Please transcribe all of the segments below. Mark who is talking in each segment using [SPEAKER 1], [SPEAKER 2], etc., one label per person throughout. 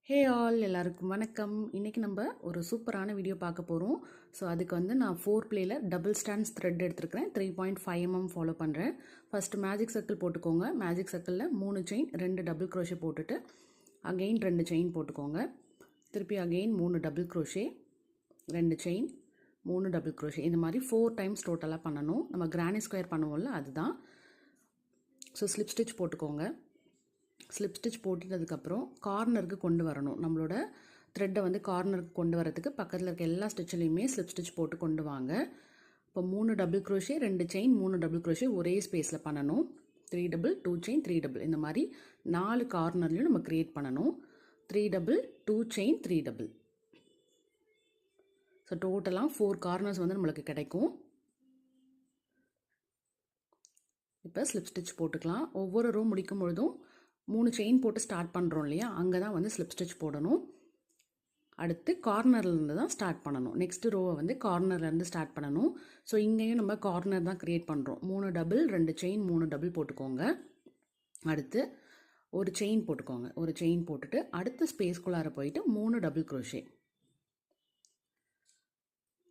[SPEAKER 1] Hey all எல்லாருக்கும் வணக்கம். இன்றைக்கி நம்ம ஒரு சூப்பரான வீடியோ பார்க்க போகிறோம். ஸோ அதுக்கு வந்து நான் 4 பிளேயில் டபுள் ஸ்டாண்ட்ஸ் த்ரெட் எடுத்துருக்கிறேன். 3.5 mm ஃபாலோ பண்ணுறேன். ஃபஸ்ட்டு மேஜிக் சர்க்கிள் போட்டுக்கோங்க. மேஜிக் சர்க்கிளில் 3 செயின் 2 டபுள் க்ரோஷே போட்டுட்டு அகெயின் 2 செயின் போட்டுக்கோங்க. திருப்பி again 3 double crochet, 2 chain, 3 double crochet. இந்த மாதிரி 4 டைம்ஸ் டோட்டலாக பண்ணணும். நம்ம கிரானி ஸ்கொயர் பண்ணுவோம்ல அதுதான். ஸோ ஸ்லிப் ஸ்டிச் போட்டுக்கோங்க. ஸ்லிப் ஸ்டிச் போட்டுட்டதுக்கப்புறம் கார்னருக்கு கொண்டு வரணும். நம்மளோட த்ரெட்டை வந்து கார்னருக்கு கொண்டு வரதுக்கு பக்கத்தில் இருக்க எல்லா ஸ்டிச்சிலையுமே ஸ்லிப் ஸ்டிச் போட்டு கொண்டு வாங்க. இப்போ 3 double crochet, 2 chain, 3 double crochet ஒரே ஸ்பேஸில் பண்ணணும். 3 டபுள், 2 செயின், 3 டபுள், இந்த மாதிரி 4 கார்னர்லையும் நம்ம க்ரியேட் பண்ணணும். 3 டபுள், 2 செயின், 3 டபுள். ஸோ டோட்டலாக 4 கார்னர்ஸ் வந்து நம்மளுக்கு கிடைக்கும். இப்போ ஸ்லிப் ஸ்டிச் போட்டுக்கலாம். ஒவ்வொரு ரோ முடிக்கும் பொழுதும் 3 செயின் போட்டு ஸ்டார்ட் பண்ணுறோம் இல்லையா, அங்கே தான் வந்து ஸ்லிப் ஸ்டிச் போடணும். அடுத்து கார்னர்லேருந்து தான் ஸ்டார்ட் பண்ணணும். நெக்ஸ்ட்டு ரோவை வந்து கார்னர்லேருந்து ஸ்டார்ட் பண்ணணும். ஸோ இங்கேயும் நம்ம கார்னர் தான் க்ரியேட் பண்ணுறோம். 3 டபுள், 2 செயின், 3 டபுள் போட்டுக்கோங்க. அடுத்து ஒரு செயின் போட்டுக்கோங்க. ஒரு செயின் போட்டுட்டு அடுத்த ஸ்பேஸ்குள்ளார போயிட்டு 3 டபுள் க்ரோஷே.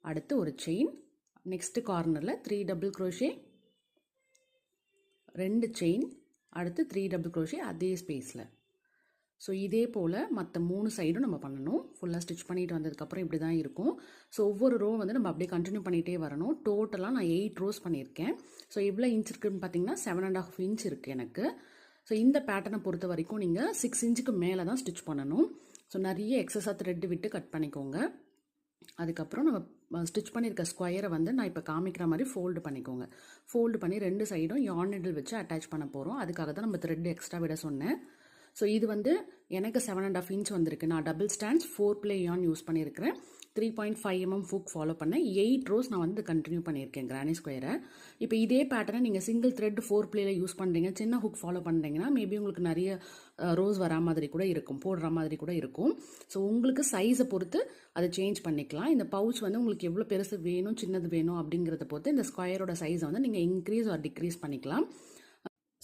[SPEAKER 1] அடுத்து ஒரு செயின், நெக்ஸ்ட்டு கார்னரில் 3 டபுள் க்ரோஷே, 2 செயின், அடுத்து 3 டபுள் க்ரோஷே அதே ஸ்பேஸில். ஸோ இதே போல் மற்ற 3 சைடும் நம்ம பண்ணணும். ஃபுல்லாக ஸ்டிச் பண்ணிட்டு வந்ததுக்கப்புறம் இப்படி தான் இருக்கும். ஸோ ஒவ்வொரு ரோ வந்து நம்ம அப்படியே கண்டினியூ பண்ணிகிட்டே வரணும். டோட்டலாக நான் 8 ரோஸ் பண்ணியிருக்கேன். ஸோ எவ்வளோ இன்ச் இருக்குதுன்னு பார்த்தீங்கன்னா 7.5 இன்ச் இருக்குது எனக்கு. ஸோ இந்த பேட்டர்னை பொறுத்த வரைக்கும் நீங்கள் 6 இன்ச்சுக்கு மேலே தான் ஸ்டிச் பண்ணணும். ஸோ நிறைய எக்ஸஸாக த்ரெட்டு விட்டு கட் பண்ணிக்கோங்க. அதுக்கப்புறம் நம்ம ஸ்டிச் பண்ணியிருக்க ஸ்கொயரை வந்து நான் இப்போ காமிக்கிற மாதிரி ஃபோல்டு பண்ணிக்கோங்க. ஃபோல்டு பண்ணி 2 சைடும் யார்ன் நீடில் வச்சு அட்டாச் பண்ண போகிறோம். அதுக்காக தான் நம்ம த்ரெட் எக்ஸ்ட்ரா விட சொன்னேன். ஸோ இது வந்து எனக்கு 7.5 இன்ச் வந்திருக்கு. நான் டபுள் ஸ்டாண்ட்ஸ் 4 பிளே யார்ன் யூஸ் பண்ணியிருக்கிறேன். 3.5 mm ஹூக் ஃபாலோ பண்ணேன். 8 ரோஸ் நான் வந்து கண்டினியூ பண்ணியிருக்கேன் கிரானி ஸ்கொயரை. இப்போ இதே பேட்டர்னை நீங்கள் சிங்கிள் த்ரெட் 4 பிளேயில் யூஸ் பண்ணுறீங்க, சின்ன ஹூக் ஃபாலோ பண்ணுறீங்கன்னா மேபி உங்களுக்கு நிறைய ரோஸ் வரா மாதிரி கூட இருக்கும், போடுற மாதிரி கூட இருக்கும். ஸோ உங்களுக்கு சைஸை பொறுத்து அதை சேஞ்ச் பண்ணிக்கலாம். இந்த பவுச் வந்து உங்களுக்கு எவ்வளோ பெருசு வேணும், சின்னது வேணும் அப்படிங்கிறத பொறுத்து இந்த ஸ்கொயரோட சைஸை வந்து நீங்கள் இன்க்ரீஸ் ஆர் டிக்ரீஸ் பண்ணிக்கலாம்.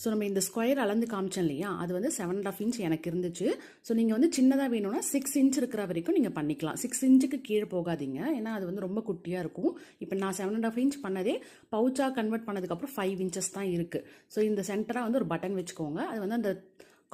[SPEAKER 1] ஸோ நம்ம இந்த ஸ்கொயர் அளந்து காமிச்சோம் இல்லையா, அது வந்து 7.5 இன்ச் எனக்கு இருந்துச்சு. ஸோ நீங்கள் வந்து சின்னதாக வேணும்னா 6 இன்ச் இருக்கிற வரைக்கும் நீங்கள் பண்ணிக்கலாம். 6 இன்ச்சுக்கு கீழே போகாதீங்க, ஏன்னா அது வந்து ரொம்ப குட்டியாக இருக்கும். இப்போ நான் 7.5 இன்ச் பண்ணதே பவுச்சாக கன்வெர்ட் பண்ணதுக்கப்புறம் 5 இன்ச்சஸ் தான் இருக்குது. ஸோ இந்த சென்டராக வந்து ஒரு பட்டன் வச்சுக்கோங்க. அது வந்து அந்த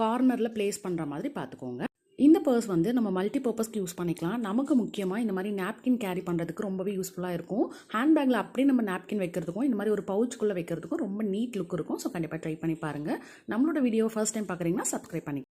[SPEAKER 1] கார்னரில் பிளேஸ் பண்ணுற மாதிரி பார்த்துக்கோங்க. இந்த பர்ஸ் வந்து நம்ம மல்டி பர்பஸ்க்கு யூஸ் பண்ணிக்கலாம். நமக்கு முக்கியமாக இந்த மாதிரி நாப்கின் கேரி பண்ணுறதுக்கு ரொம்பவே யூஸ்ஃபுல்லாக இருக்கும். ஹேண்ட்பேக்கில் அப்படியே நம்ம நாப்கின் வைக்கிறதுக்கும் இந்த மாதிரி ஒரு பவுச்சுக்குள்ளே வைக்கிறதுக்கும் ரொம்ப நீட் லுக் இருக்கும். ஸோ கண்டிப்பாக ட்ரை பண்ணி பாருங்கள். நம்மளோட வீடியோ ஃபர்ஸ்ட் டைம் பார்க்குறீங்கன்னா சப்ஸ்கிரைப் பண்ணி